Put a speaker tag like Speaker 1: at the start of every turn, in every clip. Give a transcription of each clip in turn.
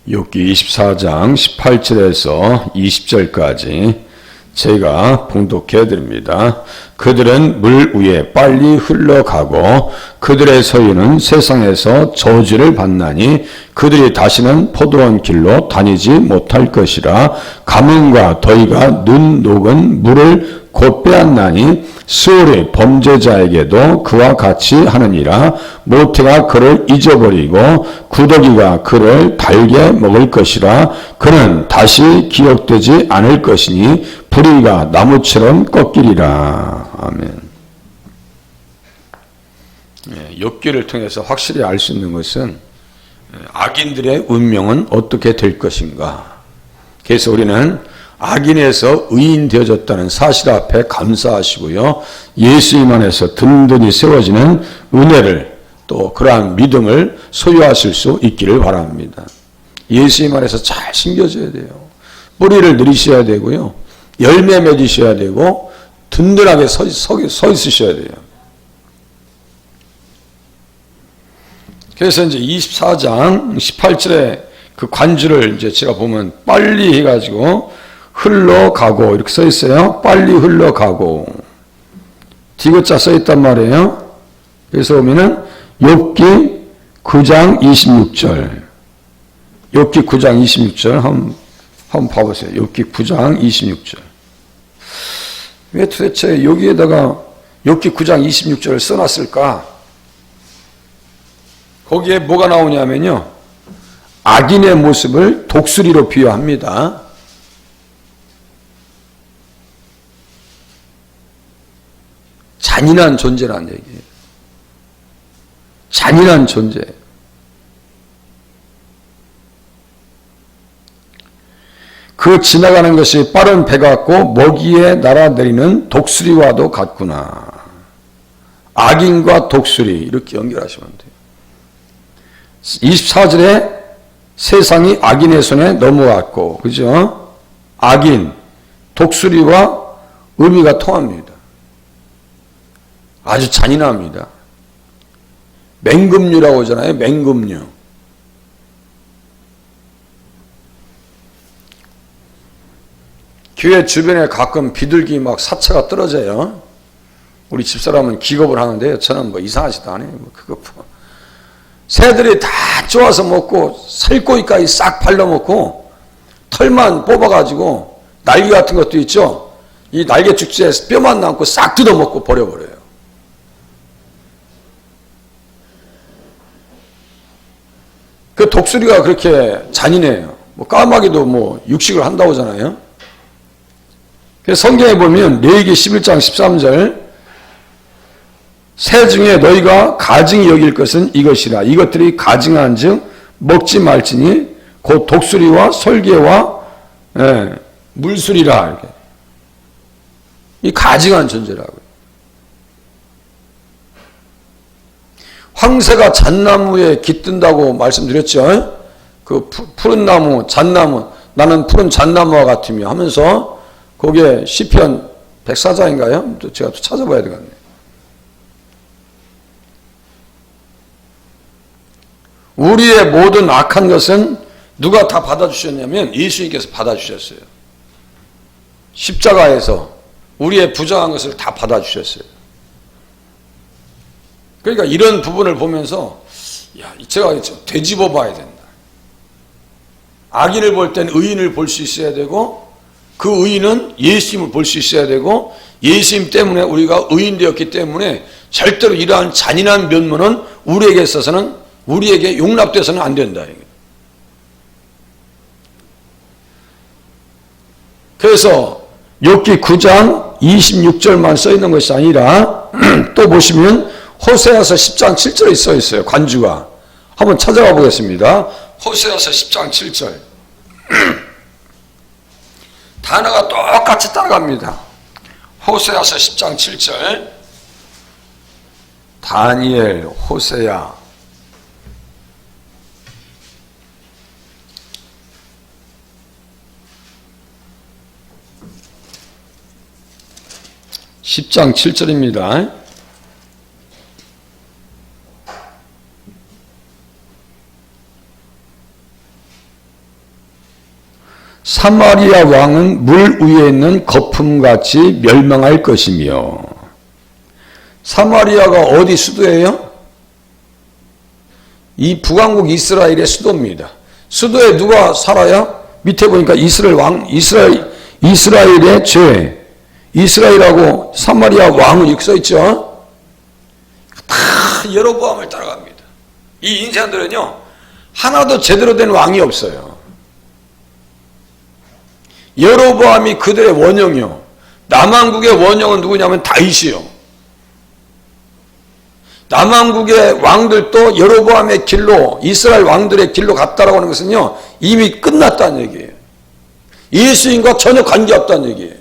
Speaker 1: 욥기 24장 18절에서 20절까지 제가 봉독해 드립니다. 그들은 물 위에 빨리 흘러가고 그들의 소유는 세상에서 저주를 받나니 그들이 다시는 포도원 길로 다니지 못할 것이라. 가뭄과 더위가 눈 녹은 물을 곧 빼앗나니 수월의 범죄자에게도 그와 같이 하느니라. 모태가 그를 잊어버리고 구더기가 그를 달게 먹을 것이라. 그는 다시 기억되지 않을 것이니 불의가 나무처럼 꺾이리라. 아멘. 욥기를 통해서 확실히 알 수 있는 것은 악인들의 운명은 어떻게 될 것인가. 그래서 우리는 악인에서 의인 되어졌다는 사실 앞에 감사하시고요. 예수님 안에서 든든히 세워지는 은혜를 또 그러한 믿음을 소유하실 수 있기를 바랍니다. 예수님 안에서 잘 심겨져야 돼요. 뿌리를 들이셔야 되고요. 열매 맺으셔야 되고 든든하게 서 있으셔야 돼요. 그래서 이제 24장 18절에 그 관주를 이제 제가 보면 빨리 해가지고 흘러가고 이렇게 써 있어요. 빨리 흘러가고 디귿자 써 있단 말이에요. 그래서 보면은 욥기 9장 26절 욥기 9장 26절 한번 봐보세요. 욥기 9장 26절 왜 도대체 여기에다가 욥기 9장 26절을 써놨을까? 거기에 뭐가 나오냐면요. 악인의 모습을 독수리로 비유합니다. 잔인한 존재라는 얘기예요. 잔인한 존재. 그 지나가는 것이 빠른 배 같고 먹이에 날아내리는 독수리와도 같구나. 악인과 독수리 이렇게 연결하시면 돼요. 24절에 세상이 악인의 손에 넘어왔고, 그죠? 악인, 독수리와 의미가 통합니다. 아주 잔인합니다. 맹금류라고 하잖아요. 맹금류. 교회 주변에 가끔 비둘기 막 사체가 떨어져요. 우리 집사람은 기겁을 하는데요. 저는 뭐 이상하지도 않아요. 뭐 그거 새들이 다 쪼아서 먹고 살코기까지 싹 발라먹고 털만 뽑아가지고 날개 같은 것도 있죠. 이 날개 축제에서 뼈만 남고 싹 뜯어먹고 버려버려요. 그 독수리가 그렇게 잔인해요. 뭐 까마귀도 뭐 육식을 한다고 하잖아요. 그래서 성경에 보면 레위기 11장 13절 새 중에 너희가 가증히 여길 것은 이것이라. 이것들이 가증한 즉 먹지 말지니 곧 독수리와 솔개와 물술이라. 이렇게. 이 가증한 존재라고요. 황새가 잣나무에 깃든다고 말씀드렸죠. 그 푸른 나무, 잣나무, 나는 푸른 잣나무와 같으며 하면서 거기에 시편 104장인가요? 또 제가 또 찾아봐야 되겠네요. 우리의 모든 악한 것은 누가 다 받아주셨냐면 예수님께서 받아주셨어요. 십자가에서 우리의 부정한 것을 다 받아주셨어요. 그러니까 이런 부분을 보면서 제가 되짚어 봐야 된다. 악인을 볼 땐 의인을 볼 수 있어야 되고 그 의인은 예수님을 볼 수 있어야 되고 예수님 때문에 우리가 의인 되었기 때문에 절대로 이러한 잔인한 면모는 우리에게 있어서는 우리에게 용납돼서는 안 된다. 그래서 욥기 9장 26절만 써 있는 것이 아니라 또 보시면 호세아서 10장 7절에 써 있어요. 관주가. 한번 찾아가 보겠습니다. 호세아서 10장 7절. 단어가 똑같이 따라갑니다. 호세아서 10장 7절. 다니엘, 호세아. (10장 7절입니다) 사마리아 왕은 물 위에 있는 거품같이 멸망할 것이며. 사마리아가 어디 수도예요? 이 북왕국 이스라엘의 수도입니다. 수도에 누가 살아요? 밑에 보니까 이스라엘의 죄, 이스라엘하고 사마리아 왕은 이렇게 써있죠. 다 여로보암을 따라갑니다. 이 인생들은요 하나도 제대로 된 왕이 없어요. 여로보암이 그들의 원형이요. 남왕국의 원형은 누구냐면 다윗이요. 남왕국의 왕들도 여로보암의 길로, 이스라엘 왕들의 길로 갔다라고 하는 것은요 이미 끝났다는 얘기예요. 예수님과 전혀 관계없다는 얘기예요.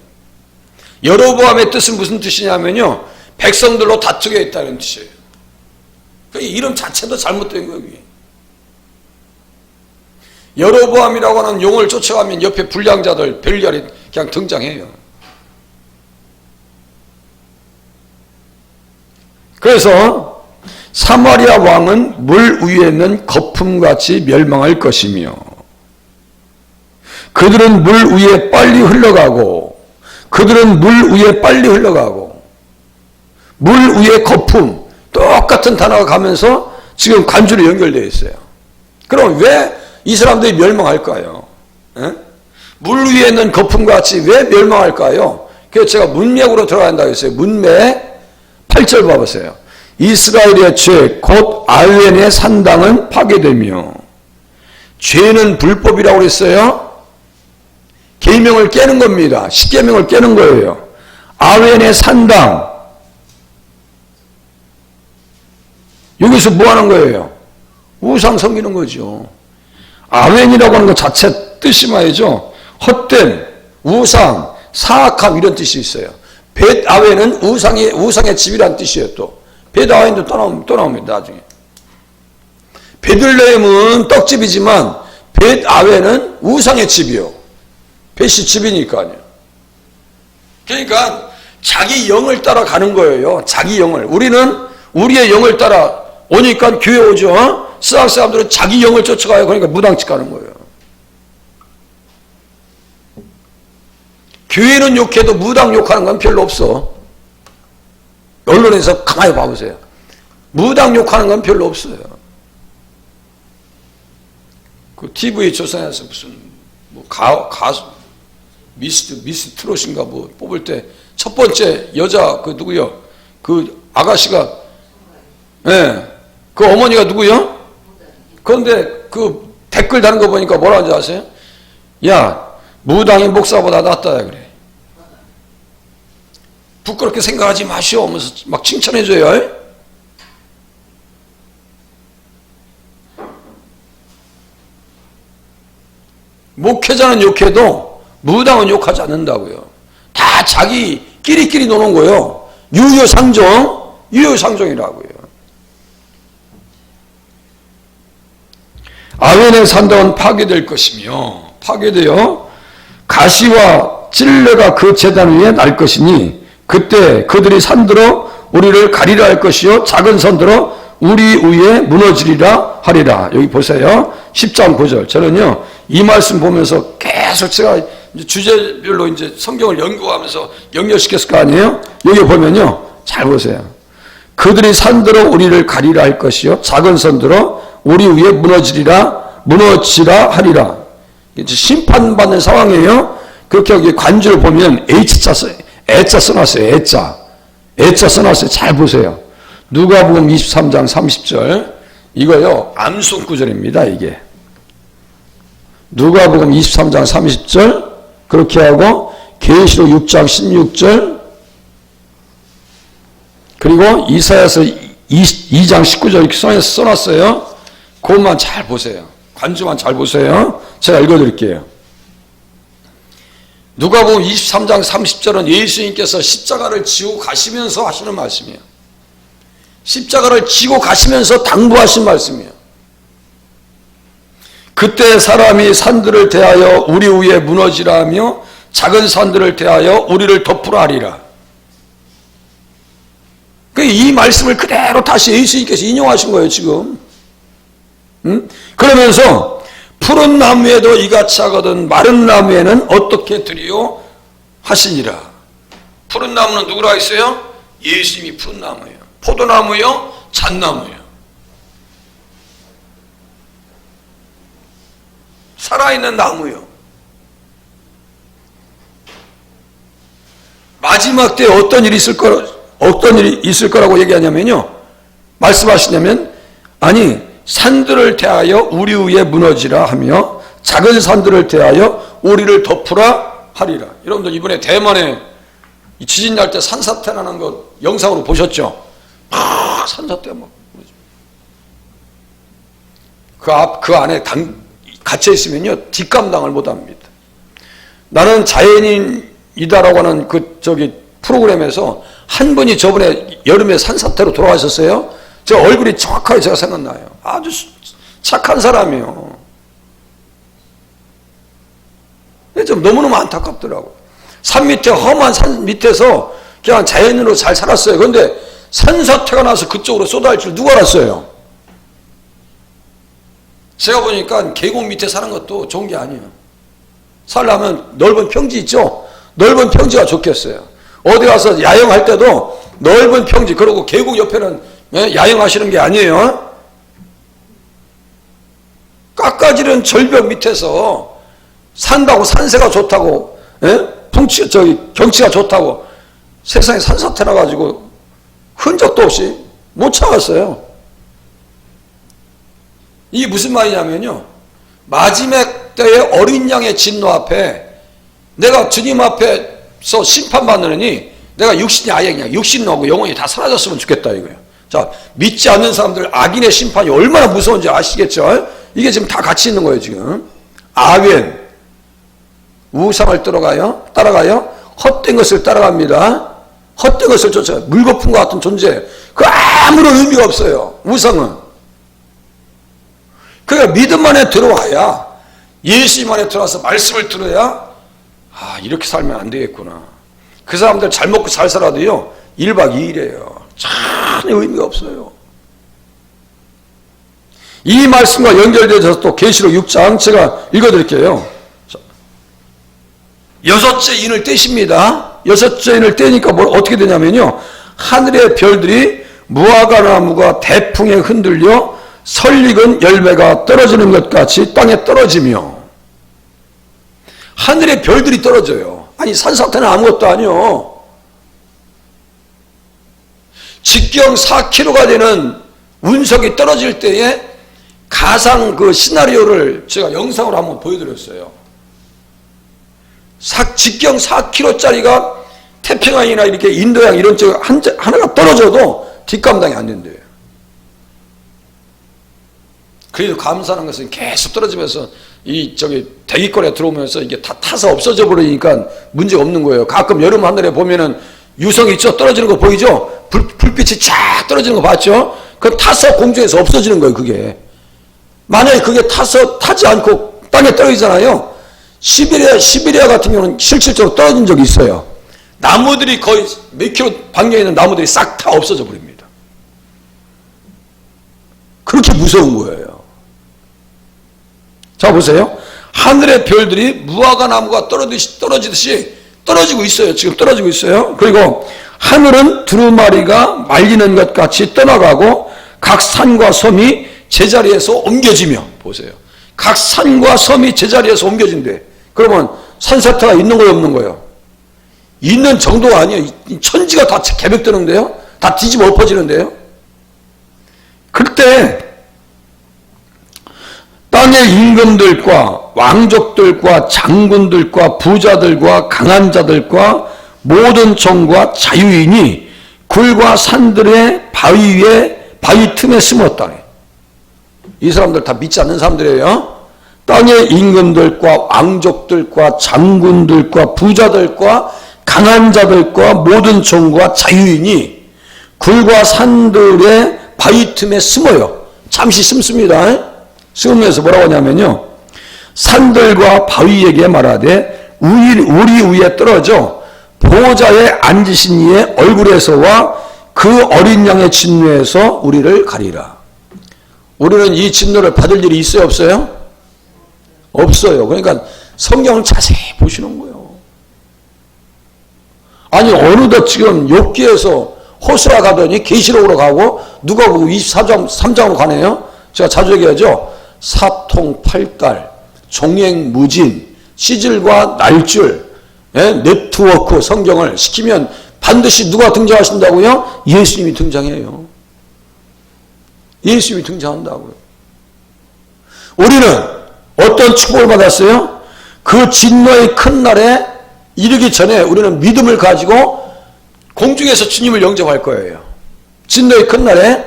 Speaker 1: 여로보암의 뜻은 무슨 뜻이냐면요 백성들로 다투게 있다는 뜻이에요. 그 이름 자체도 잘못된 거예요. 여로보암이라고 하는 용을 쫓아가면 옆에 불량자들 벨리알이 그냥 등장해요. 그래서 사마리아 왕은 물 위에 있는 거품같이 멸망할 것이며 그들은 물 위에 빨리 흘러가고 물 위에 거품 똑같은 단어가 가면서 지금 관주로 연결되어 있어요. 그럼 왜 이 사람들이 멸망할까요? 에? 물 위에 있는 거품같이 왜 멸망할까요? 그래서 제가 문맥으로 들어가야 한다고 했어요. 문맥 8절 봐보세요. 이스라엘의 죄 곧 아웬의 산당은 파괴되며. 죄는 불법이라고 그랬어요. 계명을 깨는 겁니다. 십계명을 깨는 거예요. 아웬의 산당, 여기서 뭐 하는 거예요? 우상 섬기는 거죠. 아웬이라고 하는 것 자체 뜻이 말이죠. 헛된, 우상, 사악함 이런 뜻이 있어요. 벳 아웬은 우상의 집이란 뜻이에요. 또 벳 아웬도 또 나옵니다. 나중에 베들레헴은 떡집이지만 벳 아웬은 우상의 집이요. 벳이 집이니까요. 그러니까 자기 영을 따라 가는 거예요. 자기 영을. 우리는 우리의 영을 따라 오니까 교회 오죠. 스락 사람들은 자기 영을 쫓아가요. 그러니까 무당집 가는 거예요. 교회는 욕해도 무당 욕하는 건 별로 없어. 언론에서 가만히 봐보세요. 무당 욕하는 건 별로 없어요. 그 TV 조선에서 무슨 뭐 가수 미스 트롯인가 뭐 뽑을 때 첫 번째 여자 그 누구요? 그 아가씨가 그 어머니가 누구요? 그런데 그 댓글 다는 거 보니까 뭐라 하는지 아세요? 야, 무당이 목사보다 낫다 그래. 부끄럽게 생각하지 마시오 하면서 막 칭찬해줘요. 목회자는 욕해도 무당은 욕하지 않는다고요. 다 자기 끼리끼리 노는 거예요. 유효상종이라고요. 아웬의 산당은 파괴될 것이며 파괴되어 가시와 찔레가 그 제단 위에 날 것이니 그때 그들이 산들어 우리를 가리라 할 것이요 작은 산들어 우리 위에 무너지리라 하리라. 여기 보세요. 10장 9절. 저는요 이 말씀 보면서 계속 제가 이제 주제별로 이제 성경을 연구하면서 연결시켰을 거 아니에요? 여기 보면요 잘 보세요. 그들이 산들어 우리를 가리라 할 것이요 작은 산들어 우리 위에 무너지리라 하리라. 이제 심판받는 상황이에요. 그렇게 여기 관주를 보면 애자 써놨어요. 애자 써놨어요. 잘 보세요. 누가복음 23장 30절 이거요 암송 구절입니다. 이게 누가복음 23장 30절 그렇게 하고 계시록 6장 16절 그리고 이사야서 2장 19절 이렇게 써놨어요. 그것만 잘 보세요. 관주만 잘 보세요. 제가 읽어드릴게요. 누가복음 23장 30절은 예수님께서 십자가를 지고 가시면서 하시는 말씀이에요. 십자가를 지고 가시면서 당부하신 말씀이에요. 그때 사람이 산들을 대하여 우리 위에 무너지라 하며 작은 산들을 대하여 우리를 덮으라 하리라. 이 말씀을 그대로 다시 예수님께서 인용하신 거예요 지금. 그러면서 푸른 나무에도 이같이 하거든 마른 나무에는 어떻게 드리요 하시니라. 푸른 나무는 누구라 했어요? 예수님이 푸른 나무예요. 포도나무요? 잣나무예요. 살아있는 나무요. 마지막 때에 어떤 일이 있을 거라고 얘기하냐면요. 말씀하시냐면, 아니, 산들을 대하여 우리 위에 무너지라 하며 작은 산들을 대하여 우리를 덮으라 하리라. 여러분들 이번에 대만에 지진 날 때 산사태 나는 거 영상으로 보셨죠? 산사태 막 그 안에 갇혀 있으면요 뒷감당을 못합니다. 나는 자연인이다라고 하는 프로그램에서 한 분이 저번에 여름에 산사태로 돌아가셨어요. 저 얼굴이 정확하게 제가 생각나요. 아주 착한 사람이에요. 좀 너무너무 안타깝더라고요. 산 밑에 험한 산 밑에서 그냥 자연인으로 잘 살았어요. 그런데 산사태가 나서 그쪽으로 쏟아질 줄 누가 알았어요? 제가 보니까 계곡 밑에 사는 것도 좋은 게 아니에요. 살려면 넓은 평지 있죠? 넓은 평지가 좋겠어요. 어디 가서 야영할 때도 넓은 평지, 그리고 계곡 옆에는 야영하시는 게 아니에요. 깎아지른 절벽 밑에서 산다고 산세가 좋다고, 경치가 좋다고 세상에 산사태 나가지고 흔적도 없이 못 참았어요. 이게 무슨 말이냐면요. 마지막 때의 어린 양의 진노 앞에 내가 주님 앞에서 심판받느니 내가 육신이 아예 그냥 육신하고 영혼이 다 사라졌으면 좋겠다 이거예요. 자, 믿지 않는 사람들 악인의 심판이 얼마나 무서운지 아시겠죠? 이게 지금 다 같이 있는 거예요, 지금. 아벤, 우상을 따라가요. 헛된 것을 따라갑니다. 헛된 것을 쫓아요. 물거품과 같은 존재. 그 아무런 의미가 없어요. 우상은. 그러니까 믿음 안에 들어와야, 예수님 안에 들어와서 말씀을 들어야, 이렇게 살면 안 되겠구나. 그 사람들 잘 먹고 잘 살아도요, 1박 2일이에요. 전혀 의미가 없어요. 이 말씀과 연결되어서 또 계시록 6장 제가 읽어드릴게요. 여섯째 인을 떼십니다. 여섯째 인을 떼니까 어떻게 되냐면요. 하늘의 별들이 무화과 나무가 대풍에 흔들려 설익은 열매가 떨어지는 것 같이 땅에 떨어지며, 하늘의 별들이 떨어져요. 아니 산사태는 아무것도 아니요. 직경 4km가 되는 운석이 떨어질 때에 가상 그 시나리오를 제가 영상으로 한번 보여드렸어요. 직경 4km짜리가 태평양이나 이렇게 인도양 이런 쪽 하나가 떨어져도 뒷감당이 안 된대요. 그래도 감사한 것은 계속 떨어지면서 대기권에 들어오면서 이게 다 타서 없어져 버리니까 문제가 없는 거예요. 가끔 여름 하늘에 보면은 유성 있죠? 떨어지는 거 보이죠? 불빛이 쫙 떨어지는 거 봤죠? 그건 타서 공중에서 없어지는 거예요, 그게. 만약에 그게 타지 않고 땅에 떨어지잖아요. 시베리아 같은 경우는 실질적으로 떨어진 적이 있어요. 나무들이 거의 몇 킬로 반경에 있는 나무들이 싹 다 없어져 버립니다. 그렇게 무서운 거예요. 자, 보세요. 하늘의 별들이 무화과 나무가 떨어지듯이 떨어지고 있어요. 지금 떨어지고 있어요. 그리고 하늘은 두루마리가 말리는 것 같이 떠나가고 각 산과 섬이 제자리에서 옮겨지며, 보세요. 각 산과 섬이 제자리에서 옮겨진대. 그러면 산사태가 있는 거예요, 없는 거예요? 있는 정도가 아니에요. 천지가 다 개벽되는데요? 다 뒤집어 엎어지는데요? 그때 땅의 임금들과 왕족들과 장군들과 부자들과 강한 자들과 모든 종과 자유인이 굴과 산들의 바위 위에 바위 틈에 숨었다. 이 사람들 다 믿지 않는 사람들이에요. 땅의 임금들과 왕족들과 장군들과 부자들과 강한 자들과 모든 종과 자유인이 굴과 산들의 바위 틈에 숨어요. 잠시 숨습니다. 숨으면서 뭐라고 하냐면요. 산들과 바위에게 말하되 우리 위에 떨어져 보호자에 앉으신 이의 얼굴에서와 그 어린 양의 진노에서 우리를 가리라. 우리는 이 진노를 받을 일이 있어요, 없어요? 없어요. 그러니까 성경을 자세히 보시는 거예요. 아니 어느덧 지금 욥기에서 호수아 가더니 계시록으로 가고 누가복음 24장 3장으로 가네요. 제가 자주 얘기하죠. 사통팔달, 종횡무진, 시질과 날줄, 네트워크 성경을 시키면 반드시 누가 등장하신다고요? 예수님이 등장해요. 예수님이 등장한다고요. 우리는 어떤 축복을 받았어요? 그 진노의 큰 날에 이르기 전에 우리는 믿음을 가지고 공중에서 주님을 영접할 거예요. 진노의 큰 날에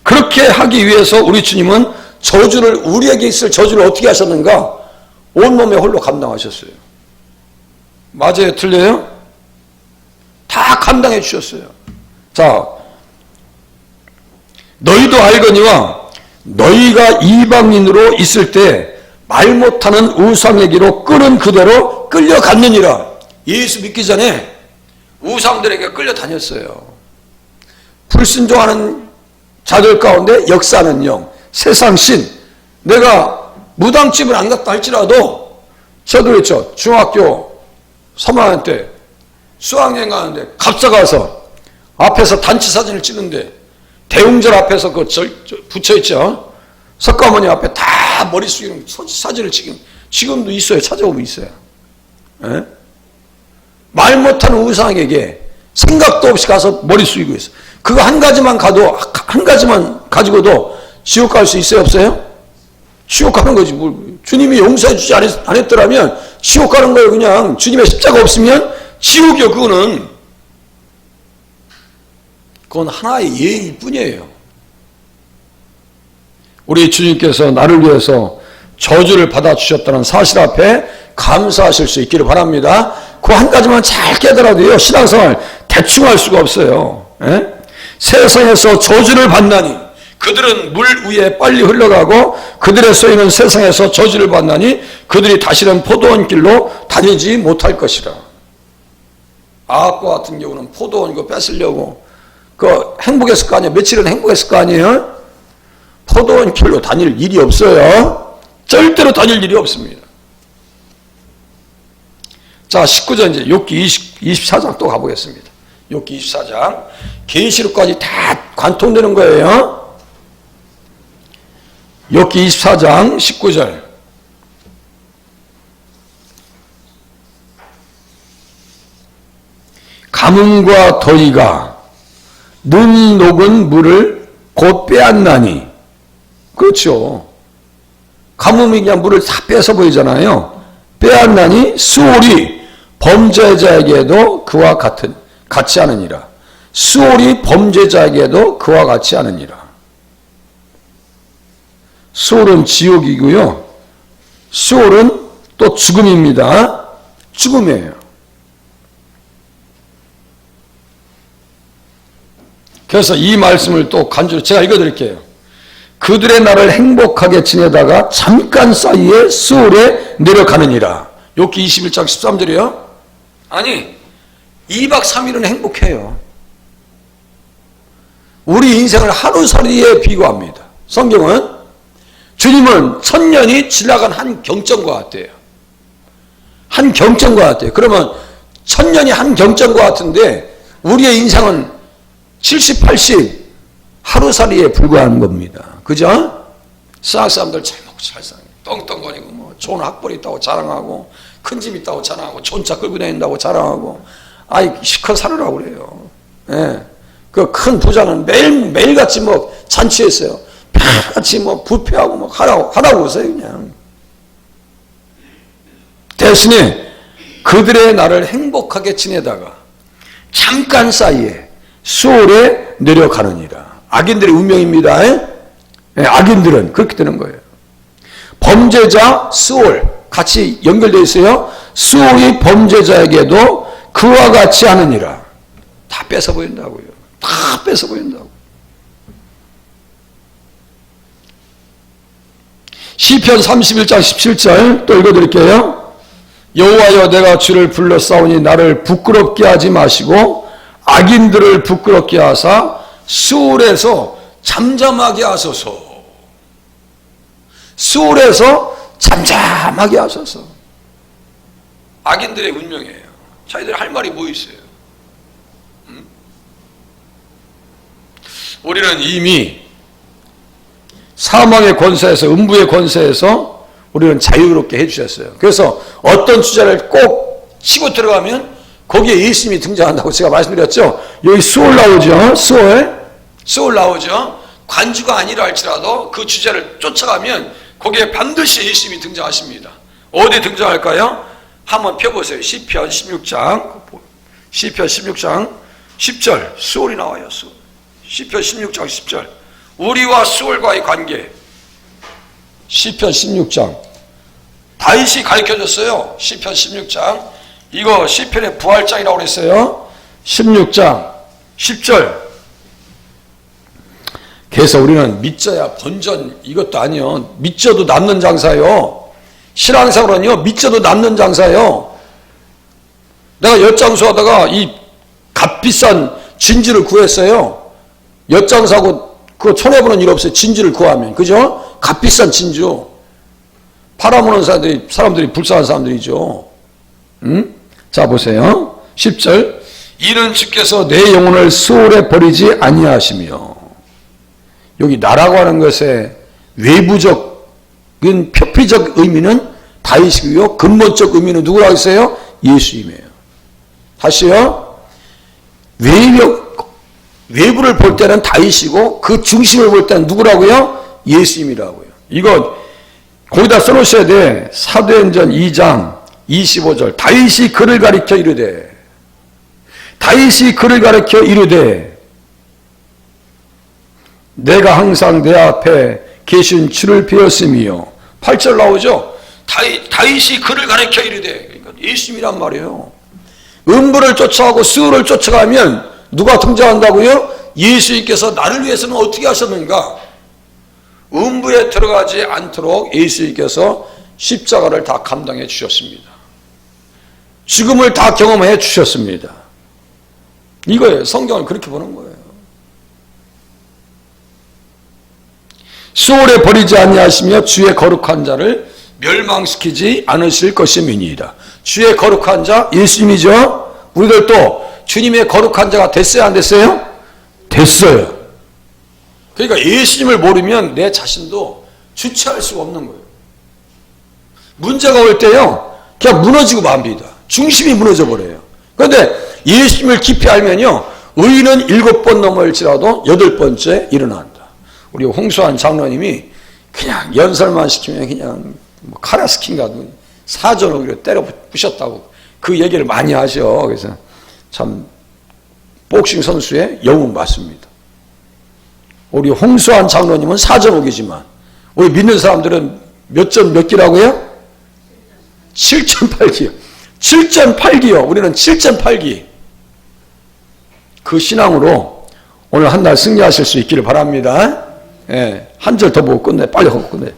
Speaker 1: 그렇게 하기 위해서 우리 주님은 저주를, 우리에게 있을 저주를 어떻게 하셨는가? 온몸에 홀로 감당하셨어요. 맞아요? 틀려요? 다 감당해 주셨어요. 자, 너희도 알거니와 너희가 이방인으로 있을 때 말 못하는 우상에게로 끄는 그대로 끌려갔느니라. 예수 믿기 전에 우상들에게 끌려다녔어요. 불순종하는 자들 가운데 역사하는 영, 세상신. 내가 무당집을 안 갔다 할지라도 저도 그렇죠. 중학교 3학년 때 수학여행 가는데 갑사 가서 앞에서 단체 사진을 찍는데 대웅절 앞에서 그 붙여있죠. 석가모니 앞에 다 머리 숙이는 사진을 찍은, 지금도 있어요. 찾아보면 있어요. 에? 말 못하는 우상에게 생각도 없이 가서 머리 숙이고 있어. 그거 한 가지만 가지고도 지옥 갈 수 있어요? 없어요? 지옥 가는 거지. 뭘. 주님이 용서해 주지 않았더라면 지옥 가는 거예요. 그냥 주님의 십자가 없으면 지옥이요. 그건 하나의 예일 뿐이에요. 우리 주님께서 나를 위해서 저주를 받아주셨다는 사실 앞에 감사하실 수 있기를 바랍니다. 그 한 가지만 잘 깨달아도요, 신앙생활 대충 할 수가 없어요. 에? 세상에서 저주를 받나니 그들은 물 위에 빨리 흘러가고 그들의 소유는 세상에서 저주를 받나니 그들이 다시는 포도원 길로 다니지 못할 것이라. 아합과 같은 경우는 포도원 이거 뺏으려고 그 행복했을 거 아니에요. 며칠은 행복했을 거 아니에요. 포도원 길로 다닐 일이 없어요. 절대로 다닐 일이 없습니다. 자, 19절 이제 욥기 24장 또 가보겠습니다. 욥기 24장 계시록까지 다 관통되는 거예요. 욥기 24장 19절 가뭄과 더위가 눈 녹은 물을 곧 빼앗나니. 그렇죠. 가뭄이 그냥 물을 다 뺏어 보이잖아요. 빼앗나니 수월이 범죄자에게도 그와 같이 하느니라. 수월이 범죄자에게도 그와 같이 하느니라. 수월은 지옥이고요. 수월은 또 죽음입니다. 죽음이에요. 그래서 이 말씀을 또 간주로 제가 읽어드릴게요. 그들의 날을 행복하게 지내다가 잠깐 사이에 수월에 내려가느니라. 욥기 21장 13절이요. 아니 2박 3일은 행복해요. 우리 인생을 하루살이에 비교합니다. 성경은 주님은 1000년이 지나간 한 경점과 같아요. 한 경점과 같아요. 그러면 1000년이 한 경점과 같은데 우리의 인생은 70, 80 하루살이에 불과한 겁니다. 그죠? 세상 사람들 잘 먹고 잘 사는 떵떵거리고 뭐 좋은 학벌이 있다고 자랑하고 큰 집 있다고 자랑하고 좋은 차 끌고 다닌다고 자랑하고 아이 시커 살으라고 그래요. 예. 그 큰 부자는 매일같이 뭐 잔치했어요. 매일같이 뭐 부패하고 뭐 하라고 하세요 그냥. 대신에 그들의 날을 행복하게 지내다가 잠깐 사이에 수월에 내려가느니라. 악인들의 운명입니다. 예, 악인들은 그렇게 되는 거예요. 범죄자 수월 같이 연결되어 있어요. 수월이 범죄자에게도 그와 같이 하느니라. 다 뺏어 보인다고요. 다 뺏어 보인다고. 시편 31장 17절 또 읽어드릴게요. 여호와여 내가 주를 불러 싸우니 나를 부끄럽게 하지 마시고 악인들을 부끄럽게 하사 수월에서 잠잠하게 하소서. 수월에서 잠잠하게 떠나게 하소서. 악인들의 운명이에요. 자기들 할 말이 뭐 있어요? 우리는 이미 사망의 권세에서, 음부의 권세에서 우리는 자유롭게 해주셨어요. 그래서 어떤 주제를 꼭 치고 들어가면 거기에 예수님이 등장한다고 제가 말씀드렸죠. 여기 수월 나오죠. 수월 나오죠. 관주가 아니라 할지라도 그 주제를 쫓아가면 거기에 반드시 예수님이 등장하십니다. 어디 등장할까요? 한번 펴보세요. 시편 16장 10절 수월이 나와요. 수월. 시편 16장 10절 우리와 수월과의 관계. 시편 16장 다윗이 가르쳐줬어요. 시편 16장 이거 시편의 부활장이라고 그랬어요. 16장 10절 그래서 우리는 믿져야 번전 이것도 아니요. 믿져도 남는 장사요. 신앙상으로는요. 믿져도 남는 장사요. 내가 엿장수하다가 이 값비싼 진주를 구했어요. 엿장사하고 그거 손해보는 일 없어요. 진주를 구하면. 그죠? 값비싼 진주. 팔아먹는 사람들이 불쌍한 사람들이죠. 자 보세요. 10절 이는 주께서 내 영혼을 수월에 버리지 아니하시며. 여기 나라고 하는 것의 외부적인 표피적 의미는 다윗이고요. 근본적 의미는 누구라고 했어요? 예수님이에요. 다시요. 외부를 볼 때는 다윗이고 그 중심을 볼 때는 누구라고요? 예수님이라고요. 이거 거기다 써놓으셔야 돼. 사도행전 2장 25절 다윗이 그를 가리켜 이르되 내가 항상 내 앞에 계신 주를 배웠으며 8절 나오죠. 다윗이 그를 가리켜 이르되 그러니까 예수님이란 말이에요. 음부를 쫓아가고 수월을 쫓아가면 누가 등장한다고요? 예수님께서 나를 위해서는 어떻게 하셨는가? 음부에 들어가지 않도록 예수님께서 십자가를 다 감당해 주셨습니다. 죽음을 다 경험해 주셨습니다. 이거예요. 성경을 그렇게 보는 거예요. 수월에 버리지 아니하시며 주의 거룩한 자를 멸망시키지 않으실 것임이니이다. 주의 거룩한 자 예수님이죠. 우리들도 주님의 거룩한 자가 됐어요? 안 됐어요? 됐어요. 그러니까 예수님을 모르면 내 자신도 주체할 수가 없는 거예요. 문제가 올 때요 그냥 무너지고 맙니다. 중심이 무너져 버려요. 그런데 예수님을 깊이 알면요 의인은 7번 넘을지라도 8번째 일어난다. 우리 홍수환 장로님이 그냥 연설만 시키면 그냥 뭐 카라스킨가 사전오기로 때려 부셨다고 그 얘기를 많이 하죠. 그래서 참 복싱 선수의 영웅 맞습니다. 우리 홍수환 장로님은 사전오기지만 우리 믿는 사람들은 몇 기라고요? 7.8기요. 7.8기요. 우리는 7.8기. 그 신앙으로 오늘 한 날 승리하실 수 있기를 바랍니다. 예, 한 절 더 보고 끝내. 빨리 하고 끝내.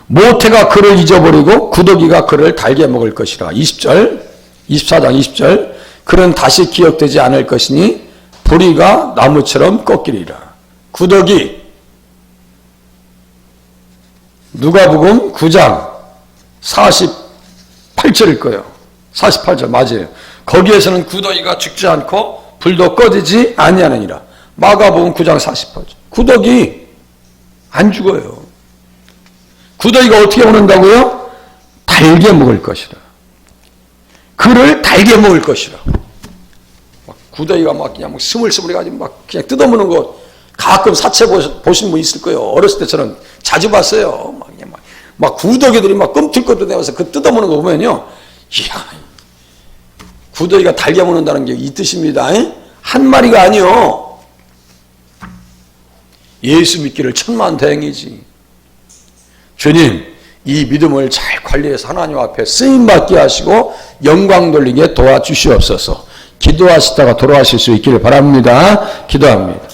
Speaker 1: 모태가 그를 잊어버리고 구더기가 그를 달게 먹을 것이라. 20절, 24장 20절. 그는 다시 기억되지 않을 것이니 보리가 나무처럼 꺾이리라. 구더기. 누가복음 9장 48절일 거예요. 48절 맞아요. 거기에서는 구더기가 죽지 않고 불도 꺼지지 아니하느니라. 마가복음 9장 48절. 구더기 안 죽어요. 구더기가 어떻게 오는다고요? 달게 먹을 것이라. 그를 달게 먹을 것이라. 구더기가 막 그냥 스물스물해가지고 막 그냥 뜯어먹는 거 가끔 사체 보신 분 있을 거예요. 어렸을 때 저는 자주 봤어요. 막 구더기들이 막 끔틀끔틀대면서 그 뜯어먹는 거 보면요. 이야, 구더기가 달게 먹는다는 게 이 뜻입니다. 한 마리가 아니요. 예수 믿기를 천만다행이지. 주님, 이 믿음을 잘 관리해서 하나님 앞에 쓰임받게 하시고 영광 돌리게 도와주시옵소서. 기도하시다가 돌아가실 수 있기를 바랍니다. 기도합니다.